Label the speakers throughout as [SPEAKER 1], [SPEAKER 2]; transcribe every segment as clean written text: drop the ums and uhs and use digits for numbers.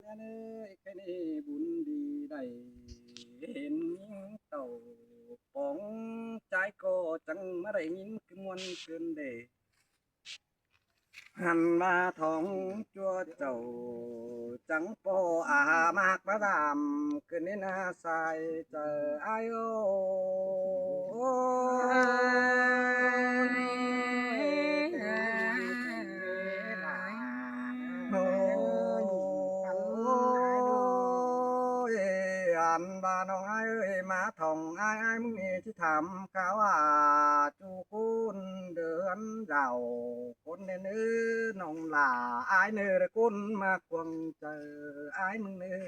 [SPEAKER 1] เอ้ยแค่นี้บุญดีได้เห็นยิ่งเต่าปองใจก็จังมาได้ยินคือมวนเกินเดหันมาท้องจัวเจ้าจังโปอามากประดามคืนนี้นาใสเจออายโอโอ้ยอันบาน้องไอ้เอ้ยมาท่องไอ้ไอ้มึงนี่ที่ทำข้าวว่าจูกุนเดือนเจ้าคนเนื้อน้องหล่าไอ้เนื้อกุนมาควงเจอไอ้มึงเนื้อ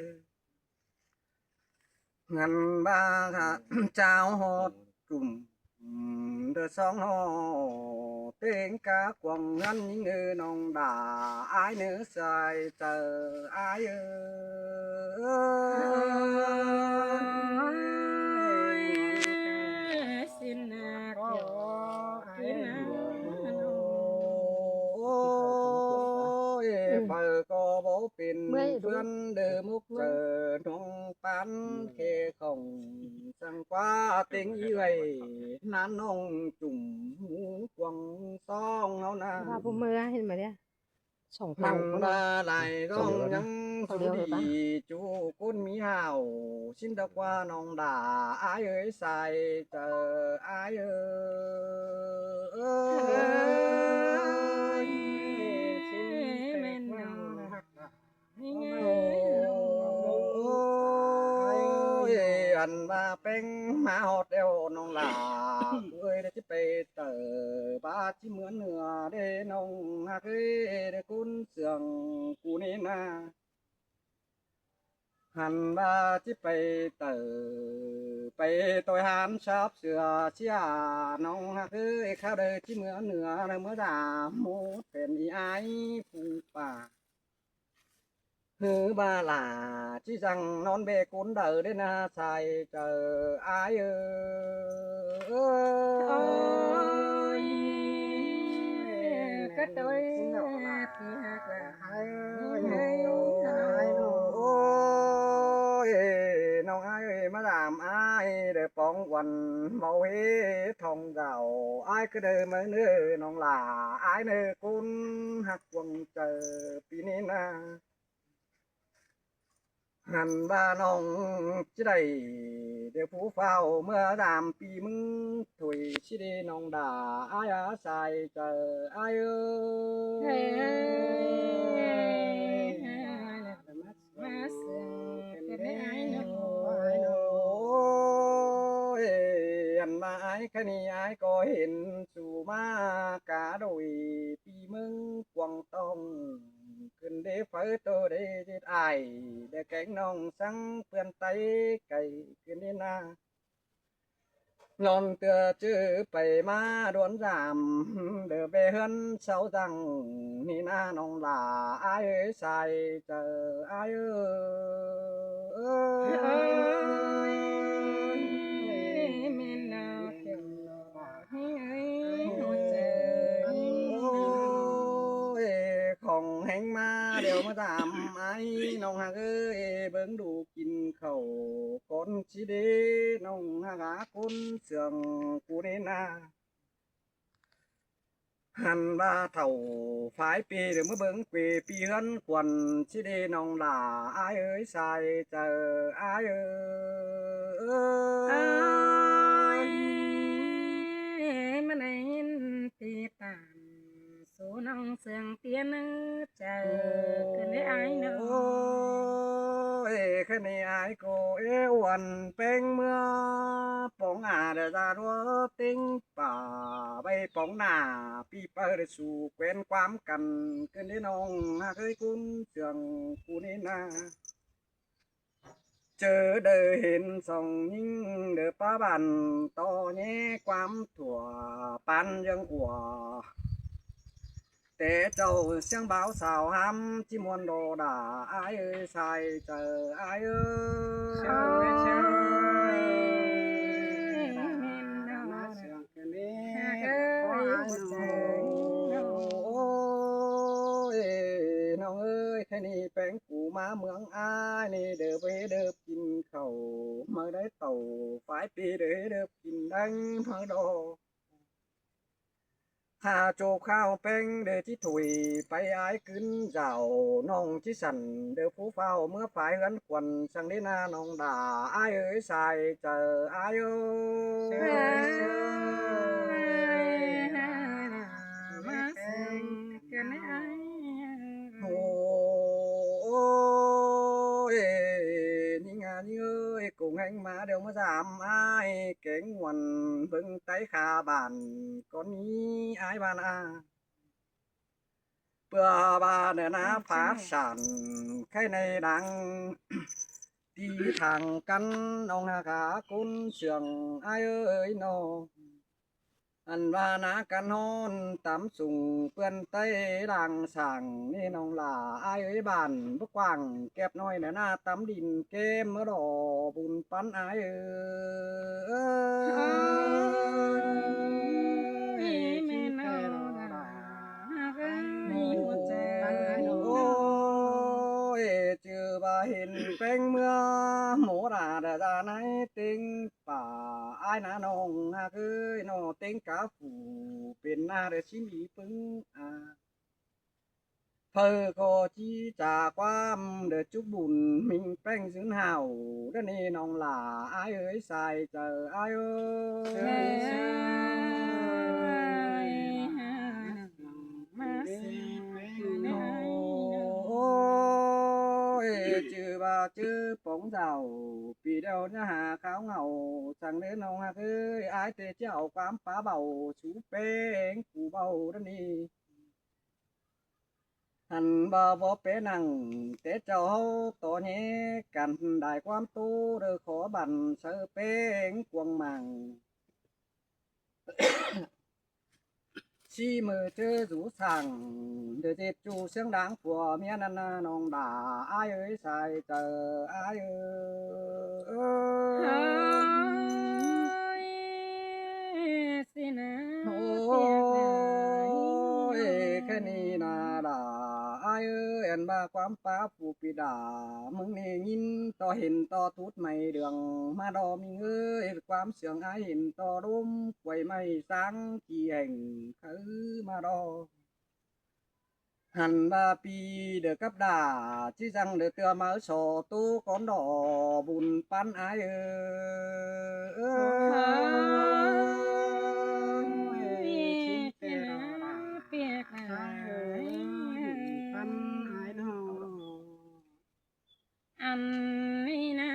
[SPEAKER 1] เงินบาเจ้าหดกลุ่มเดือสองหอเต็งกากวงเงินยิ่งเนื้อน้องด่าไอ้เนื้อใส่เจอไอ้เอ้ย
[SPEAKER 2] xin kiểu kín
[SPEAKER 1] Ôi bờ có bố pin phương đưa múc chờ nông bán kê không sang qua tiếng y vậy nán nông trùng quăng song nó na
[SPEAKER 2] พาผู้เมื่อเห็นไหมเนี่ยสองเท่า
[SPEAKER 1] nằm ba lại rong nhắn
[SPEAKER 2] Thầu
[SPEAKER 1] chú
[SPEAKER 2] điều rồi ta.
[SPEAKER 1] đi chú cún mỹ hào xin đã qua nông đà ai ơi xài chờ ai ơi xin phép ôi anh ba beng má hot đeo nông là ơi đểไปเตอบ้าที่เหมือนเนื้อเด้น้องฮักเอ้ยได้คุ้นเสียงกูนี่นาหันบ้าที่ไปเตอไปตัวหันชอบเสือเชียน้องฮักเอ้ยข้าวเด้อที่เหมือนเนื้อในเมื่อดาหมูเป็นอีไอผู้ป่า hứ ba là chỉ rằng non bê cuốn đời đến xài chờ ai
[SPEAKER 2] ôi
[SPEAKER 1] ơi
[SPEAKER 2] kết đôi thì hạt là
[SPEAKER 1] ôiน้องai ơi mà làm ai để bóng quần màu hế thông giàu ai cứ đời mới nữaน้องlà ai nơi cuốn hạt quần chờ pi nênหันบ้าน้องจะได้เดี๋ยวผู้เฝ้าเมื่อดามปีมึงถุยชิไดีน้องด่าอายอาศัยเจออายเอ้ย
[SPEAKER 2] มาเสียงเป็นไอ้หนู
[SPEAKER 1] โอ้ยอันมาไอ้แค่นี้ไอ้ก็เห็นสู่มากาโดยปีมึงกวางต้องขึ้นได้ไฟตัวได้จิตไอได้แกงน้องสังเพื่อนไตไก่ขึ้นได้นาลองเตือจื้อไปมาดวนรามเดือไปเฮือนเสาตังนี่นาน้องหลาไอ้เอ้ยใส่เจอไอ้เอ้ย
[SPEAKER 2] mình nào kiểu hay hỗ trợ
[SPEAKER 1] โอ้ยของแห้งมาเดี๋ยวมาตามไอ้น้องฮักเอ้ยเบิ่งดูกินข้าวก้นสิเด้น้องฮักหาคนเสื่องกูเด้นาหันมาเท่าฝ่ายปีเดี๋ยวมาเบิ่งปีปีเฮือนควันสิเด้น้องหล่าอ้ายเอ้ยใส่เจออ้ายเอ้ย
[SPEAKER 2] ai mà nên tì tàn số nông sương tiên chờ cần để ai
[SPEAKER 1] โอ้
[SPEAKER 2] nữa
[SPEAKER 1] ยแค่นี้ไอ้ก็เอวันเป็นเมื่อปองเดจารัวติ้งป่าไปปองหน้าปีเปิดสู่เกวนความกันเกินได้น้องเคยคุ้นเสียงกูนี่นาเจอเดอเห็นส่องยิ่งเดอป้าบันต่อแย่ความถั่วปันยังอัว แต่เจ้าเสียงบ่าวสาวห้ำที่มวนโดดาอายเอ้ยใส่เจออายเอ้ย
[SPEAKER 2] mình nào
[SPEAKER 1] เสียงแค่นี้
[SPEAKER 2] ơi
[SPEAKER 1] โอ้ยน้องเอ้ยแค่นี้ ป้งกูมาเมืองอ้ายนี่เด้อไปเด้อกินข้าวมาได้เต่าฝ่ายปีเด้อเด้อกินดังมาดอหาโจกข้าวแป้งเด้อที่ถุยไปอ้ายขึ้นเจ้าน้องที่สั่นเด้อผู้เฝ้าเมื่อฝ่ายเฮือนควันสังได้นาน้องด่าอ้ายเอ้ยสายเจออ้ายเอ้ย
[SPEAKER 2] มาสึงกันไอ้
[SPEAKER 1] โอ้ยนี่งานเอ้ยcùng anh má đều mới giảm ai cái nguồn vững tay khả bản con ní ai bàn à bữa bà nè na phá sản cái này đang đi thẳng căn ông hà cả cún trường ai ơi nó anh ba ná căn hôn tắm sùng vươn tay làng sảng nên ông là ai ấy bàn bức quảng kẹp nói nè na tắm đìn kem mỡ đỏ bùn bắn ai ơi
[SPEAKER 2] mẹ nào
[SPEAKER 1] ôi chưa bà hình bên mưa mổ đà đà này tính bà ai nà nông ha cứ nó tính cá phủ bên na để xin ý pưng à phơ có chi trả quam để chúc bùn mình bánh dưỡng hào đó nên nông là ai ơi xài chờ ai ơi chữ bà chữ bóng giàu vì đâu nhá hà kháo ngầu chẳng đến nông hà ơi ai tê cháu quám phá bầu chú bén cụ bầu đó đi hành bà võ bé năng tế cháu tỏ nhé cằn đại quan tu được khó bàn sơ bén quăng màng chi mơ chơ rủ sàng để dệt chu xương đáng của miền nan nong đà ai ơi sai chờ ai ơi
[SPEAKER 2] xin
[SPEAKER 1] ôi cái này là đà ai ơi anh ba quám phá phụ bị đà mừng nè nhìn to hình to tút mày đường mà đò mình ơi quám sương ai hình to đốm quầy mày sáng kỳ hành khứ mà đò hẳn ba pi được cấp đà chứ rằng được tựa máu sổ tu con đỏ bùn pan ai
[SPEAKER 2] anh na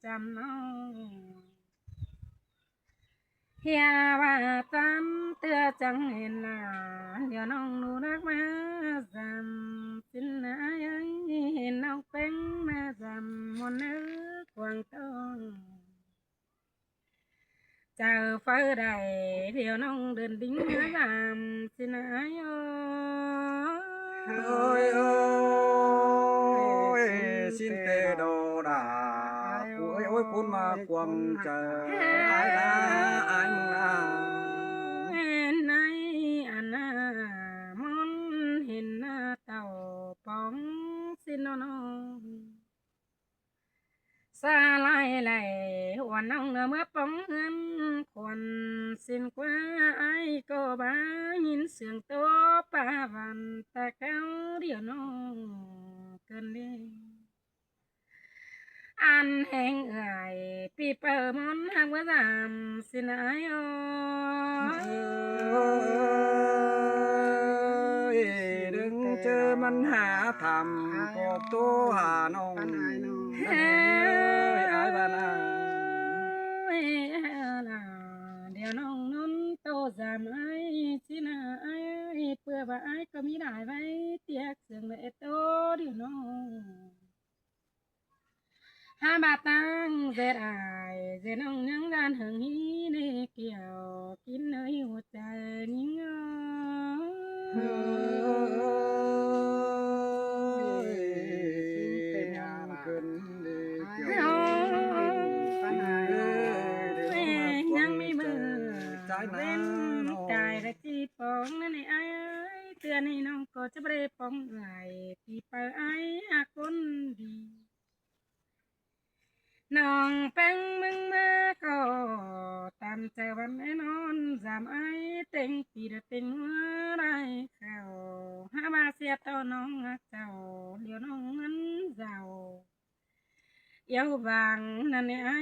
[SPEAKER 2] chăm nó hia ba tam tưa chẳng hẹn là điều nong nu nắc má dầm xin ai ấy hẹn nong bánh má dầm một nước quảng đông chào phơi đầy điều nong đơn đính má dầm xin ai
[SPEAKER 1] ơi ơi xin tê đồ đà ôi ôi cún mà quăng chờ ai là ai mừng
[SPEAKER 2] nay anh món hình tàu bóng xin nó xa lại lại hoàn ông ở mướp bóng ngân còn xin qua ai có bá nhìn sườn tố ba vằn ta cao điều nó cơn đi ăn hẹn gài pi bờ món hàng bữa giảm xin ai
[SPEAKER 1] ơi đừng chớ mắn hạ thầm cột tô hà nông ơi ai bạn
[SPEAKER 2] điều nông nón tô giảm ai xin ai bữa và ai có mi đại vai tiếc sương lệ tô điều nông ha bà tăng dệt ai dệt nông những gan hưởng hí nê kiều kín nơi hụt trời những
[SPEAKER 1] เฮ้ยเป็นขึ้นดีเกี่ยวปัญหา
[SPEAKER 2] ยังไม่เบื่อ
[SPEAKER 1] ใจ
[SPEAKER 2] เว้
[SPEAKER 1] นาน
[SPEAKER 2] กายและจีปองนั่นไอ้เตือนให้น้องก็จะเบรปองไหลปีไปไอ้อาคนดีน้องแป้งมึงมาก็ตามใจวันไอ้นอนจำไอ้เต็งปีเดเต็งอะไรเขาหามาเสียต่อน้องเจ้าเดี๋ยวน้องเงินเจ้าเยาบางนั่นไอ้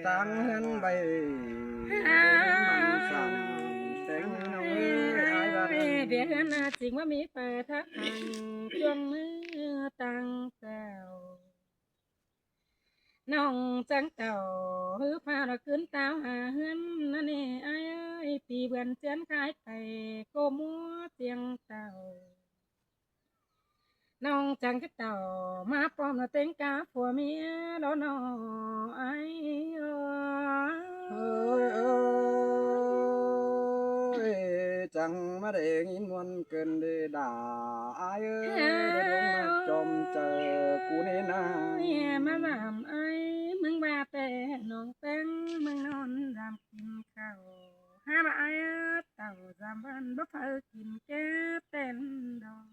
[SPEAKER 1] ตั้งเงินใบสั่งแต่งน้องไอ้บ้าน
[SPEAKER 2] เดี๋ยวนะจริงว่ามีเปิดทักทางจวงมือตั้งเจ้าน้องจังเต่าฮือพาเราขึ้นเต้าหาเฮือนนั่นนี่ไอ้ปีเบือนเจียนขายไปโกมัวเตียงเต่าน้องจังเต่ามาปลอมเราเต็งกาผัวเมียแล้วน้อไอ้
[SPEAKER 1] จังมาได้ยินวันเกินได้ด่าอายได้ลงมาจมเจอกูนี่นา
[SPEAKER 2] มาลำไอ้มึงมาแต่น้องแป้งมึงนอนรำกินข้าวห้ามาไอ้เต่าจำวันบ่เพิ่กินแก่เต้นดอก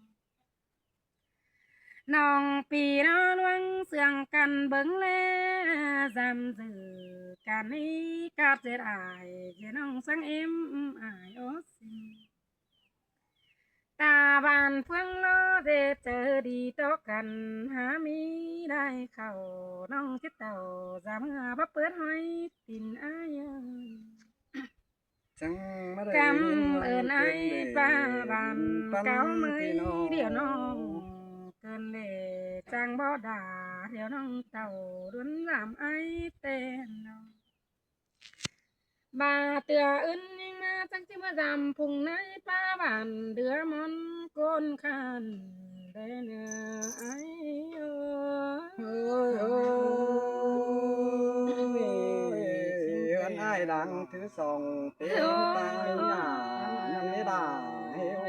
[SPEAKER 2] น้องปีน้องวังเสียงกันเบิ่งแลจำสื่อกันนี้กับเจ็ดอายเจ้น้องสังเอ็มอายโอสิตาบานเฟืองโลเดเจอดีโตกันหามีได้เข้าน้องคิดเต่าจำเมื่อบ่เปิดห้อยตินอาย
[SPEAKER 1] จังมาได้
[SPEAKER 2] กำเอินไอ้ป้าบานเก่าเมื่อยเดี๋ยวน้องเกินเล่จังบ่ด่าเดี๋ยวน้องเต่ารุนรามไอ้เต้นน้องบาเตืออื่นยังมาจังที่มาดำพุงในป้าบานเดือมอนก้นคันได้เนื้อไอ้เอ้
[SPEAKER 1] ยอ้ายดังถือส่องเตียงตายหน้าน้ำนี้ด่าเฮว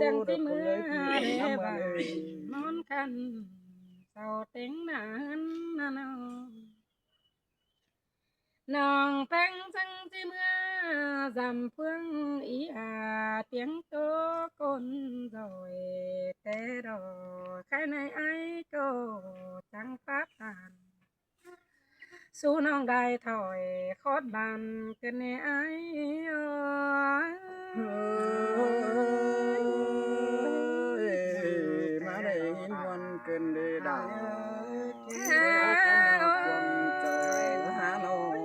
[SPEAKER 2] จังที่มือ
[SPEAKER 1] เลยพี่
[SPEAKER 2] เร
[SPEAKER 1] น้ำ
[SPEAKER 2] บา
[SPEAKER 1] มัน เลย
[SPEAKER 2] นอนคันเศร้าเต็งนานนาน้องน้องแป้งจังที่เมื่อจำเพื่องอีอาเตียงโตก้นดอยแต่ดอกใครในไอ้ก็จังปัดตานสู้น้องได้ถอยคอดบันเกินในไอ้
[SPEAKER 1] มาได้ยินวันเกินได้ด่าหาน้อง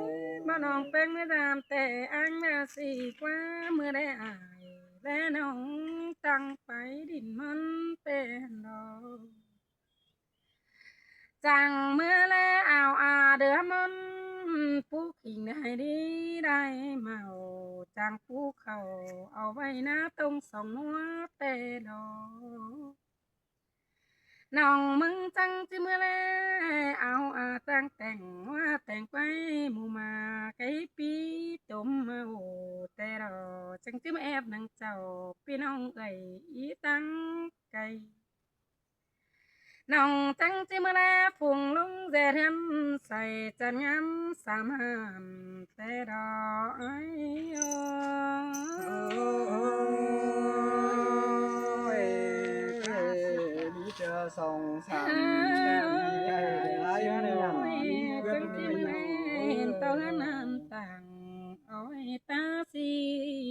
[SPEAKER 2] บ้านน้องเป็นไม่ดามแต่อังแม่สีกว่าเมื่อได้อายและน้องตั้งไปดินมันเป็นดอกจังเมื่อแลเอาอาเดือมันผู้ขิงได้ดีได้เมาจังผู้เขาเอาไว้หน้าตรงสองนัวแต่ดอกน้องมึงจังจิเมื่อแลเอาอาจังแต่งว่าแต่งไปหมู่มาไก่ปีต้มมาโอแต่ดอกจังจิมแอบนังเจ้าพี่น้องเอ้ยอีตั้งไก่ น้องจังจิมาแลฟุงลุงเจริญใส่จันงามสามหามแต่ดอกไอ้โ
[SPEAKER 1] มีเจอสองสามใจหลาย
[SPEAKER 2] จัง
[SPEAKER 1] เรื่อง
[SPEAKER 2] จิมาแลเห็นตอนนั้นต่างเอาไอ้ตาสี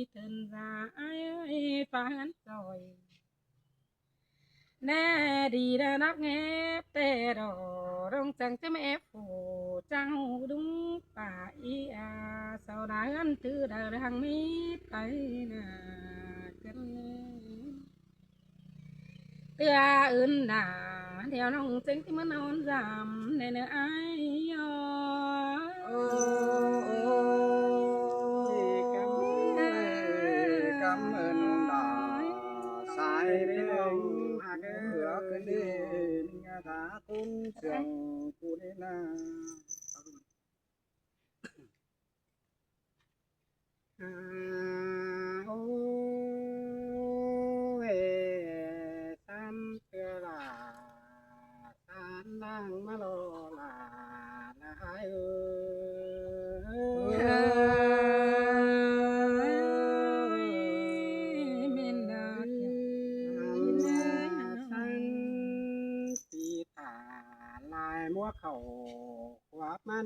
[SPEAKER 2] เถินราไอ้ฟานจอย แน่ดีได้นักแงแต่ดอรงจังจะไม่ฟูจังดุงป่าอีอาสาวดาอันถือดาทางมีไตนากันเตืออื่นด่าเดี๋ยวน้องเจงที่มันนอนจำในเนื้อไอ้ย
[SPEAKER 1] กำเอินด่าสายเรื่องหักเหลือขึ้นดินกระถาคุณเสียงกูนี่นา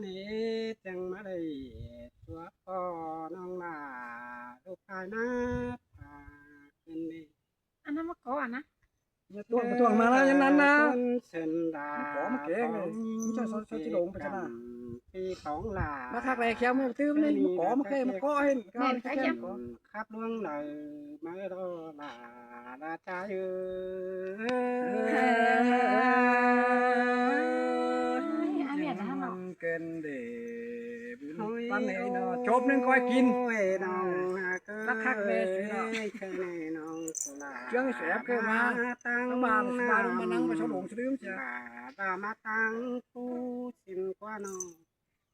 [SPEAKER 1] นี้จังมาได้ตัวพ่อน้องลาลูกชายนะพาขึ้นนี่
[SPEAKER 2] อันนั้นมาก่อนนะ
[SPEAKER 1] อย่า
[SPEAKER 3] ตัวมาตัวมาแล้วอย่างนั้นนะ
[SPEAKER 1] คนเส้นดา
[SPEAKER 3] ขอมาเก่งเลยไม่ใช่ซอยที่หลงไปซะนะ
[SPEAKER 1] ปีของลา
[SPEAKER 3] มาคักแรกแค่มือตื้มนี่มาขอมาเคยมาขอให้
[SPEAKER 2] แม่นใครจะ
[SPEAKER 1] ครับล่วงเลยไม่รอลาลาใจเอ
[SPEAKER 2] อันเนี้ยนะเนาะ
[SPEAKER 3] เกินเดบุญปันเอ้เนาะจบนึงค่อยกิน
[SPEAKER 1] โอ้ยน้องเกิ
[SPEAKER 3] คักๆเลยสิเนาะ
[SPEAKER 1] เคยแน่น้องสลา
[SPEAKER 3] เชื่องแสบเกินมาทั้งบ้านสบายลงมานั่งไปฉลองฉลืมเสีย
[SPEAKER 1] ตามาตั้งผู้สินกว่าน้อง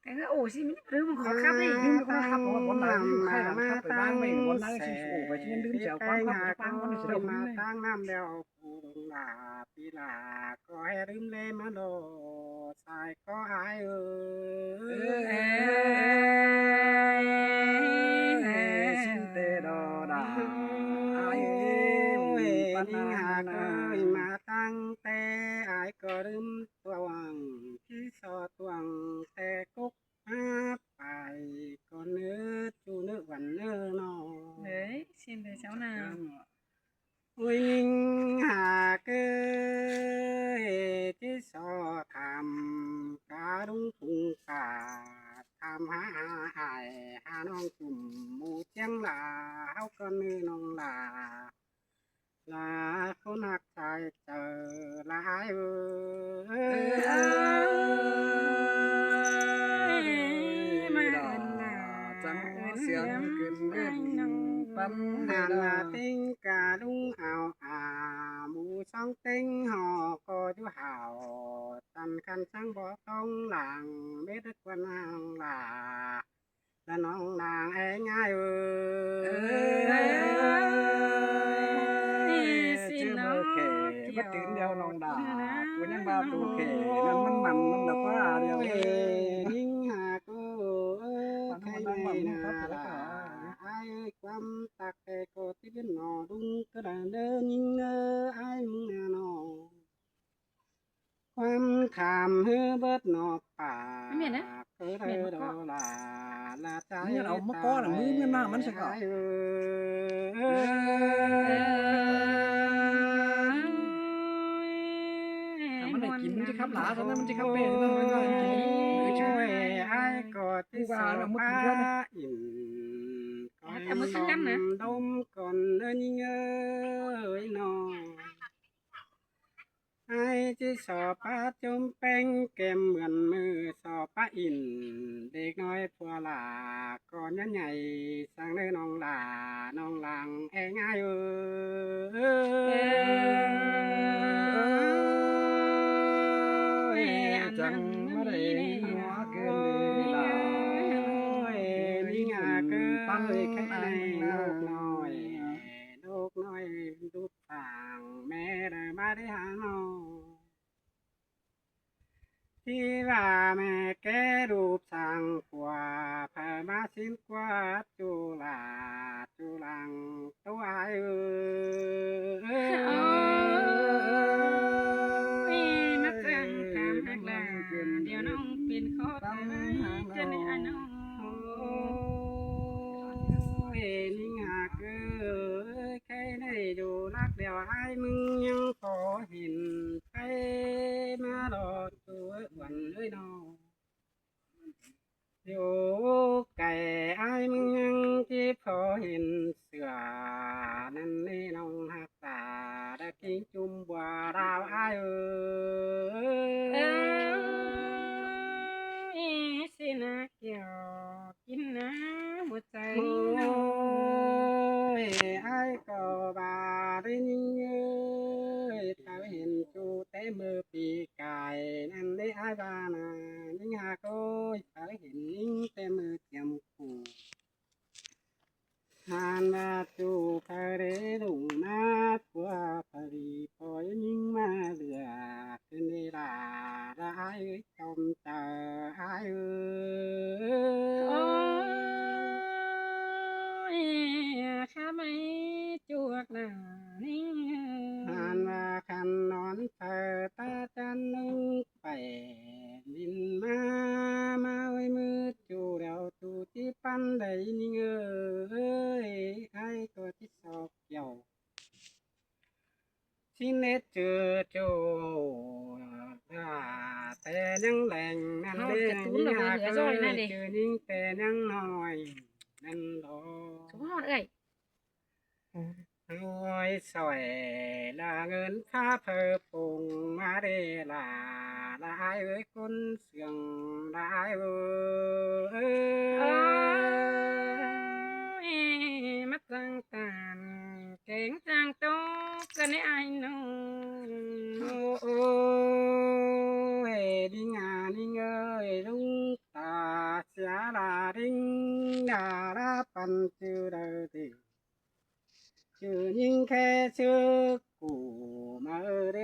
[SPEAKER 2] แต่ก็โอ้สิมันหรือมันขอคับได้อีกนึง
[SPEAKER 3] ก็ครับผมว่าบนนั้นอยู่ใครหลังครับไปบ้างไม่บนนั้นสิโอ้ไปที่ลืมเสียความครับจะฟังมันเสีย
[SPEAKER 1] มา
[SPEAKER 3] เลย
[SPEAKER 1] ตั้งน้ำแล้วผู้ลงลาปีลาก็ให้ลืมเลยมาโดสายก็หาย
[SPEAKER 3] สินเตดอดา
[SPEAKER 1] ปัญหาเคยมาตั้งแต่อายก็ลืมตัววังที่สอดตวงแต่กุกหาไปก็เนื้อจูเนื้อวันเนื้อนอ
[SPEAKER 2] เลยสินเดเช้านา
[SPEAKER 1] วิ่งหาเกยที่สอทำกาดุงทุงกาทำหาหายหาน้องจุ่มหมูเจียงลาเฮาก็นื้อน้องลาลาคนหักใจเจอลาย
[SPEAKER 2] มาเอินนา
[SPEAKER 3] จังเสียงขึ้นเงินปัน
[SPEAKER 1] นา
[SPEAKER 3] ดา
[SPEAKER 1] ลาติงกาลุงเอาหมูสองติงหอก็อยู่ห่าวตันคันช่างบอกต้องหลังเบ็ดกว่านางลาและน้องนางง่าย
[SPEAKER 3] ชื่อเบอร์เขมาตื่นเดียวน้องดากูยังบ้าตูเขนั่นมันแบบว่าเดียว
[SPEAKER 1] ยิ่งหาก็ใครไม่นาลาไอ้ความตักแต่ก็ที่เป็นหนอดุงกระดานเดินยิ่งไอ้มึงนาหนอความขามเฮือเบิดหนอป่าเออดอลาลาใจ
[SPEAKER 3] นี่เอามาก้อนมือมันหน้ามันสัก มันได้กินมันจะขับหลาตอนนั้นมันจะขับเป้นั่นมันก็กินหรือช่
[SPEAKER 1] ช่
[SPEAKER 3] ว
[SPEAKER 1] วย ยไอ้กอดที่สาป้าอินดมก่อนเอ้ยเงยนอไอ้ที่สอบป้าจมแป้งแก้มเหมือนมือสอบป้าอินเด็กน้อยพัวหลาก่อนยันใหญ่สั่งเลยน้องหลาน้องหลังง่าย
[SPEAKER 3] จังไม่ได้หัวเกินเลยล่ะ
[SPEAKER 1] นี่งาเกิน
[SPEAKER 3] ปั้นเลยแค่ไหน
[SPEAKER 1] ลูกน้อยลูกน้อยลูกต่างแม่ได้มาได้หาน้องที่ว่าแม่แกรูปสั่งกว่าพามาสิ้นกว่าจุลาจุลังตัวไอ้
[SPEAKER 2] มาจังตามหักลาเดี๋ยวน้องเป็นขอตายจะในอันน้อง
[SPEAKER 1] นี่งาเกิดใครได้ดูรักเดียวไอ้มึงยังขอเห็นใครมารอตัววันเลยน้องอยู่ไก่ไอ้มึงยังที่พอเห็นเสือนั่นนี่น้องหักตาได้กินจุ่มบัวดาวไอ้
[SPEAKER 2] สินะเกี่ยวกินนะหัวใจ
[SPEAKER 1] โอ้ยไอ้ก็บาได้ยินเอ้ยถ้าเห็นจูเต้มือปีกายนั่นได้ไอ้บานานี่หาก็ถ้าเห็นลิงเต้มือเทียมกูหา
[SPEAKER 3] ตูที่ปันใดนี่เอ้ยใครตัวที่สอบเกี่ยวที่เน็ตเจอโจแต่ยังแหล่งนั่นเด้นี่หากเอ้ยเจอนิ่งแต่ยังน้อยนั่นดอ
[SPEAKER 2] สุฮอดเอ้ย
[SPEAKER 3] น้อยสวยลาเงินค่าเพอปุงมาเดลาลายเอ้ยคนเสียงลายเอ้
[SPEAKER 2] โอ้
[SPEAKER 3] ย
[SPEAKER 2] ยมัดจังตานเก่งจังโตกันในไอ้หนู
[SPEAKER 3] โอ้ยดิงาดิงเอ้ยลุงตาเสียลาดิงดาลาปันจือเดอติชื่อยิงแค่ชื่อกูมาเด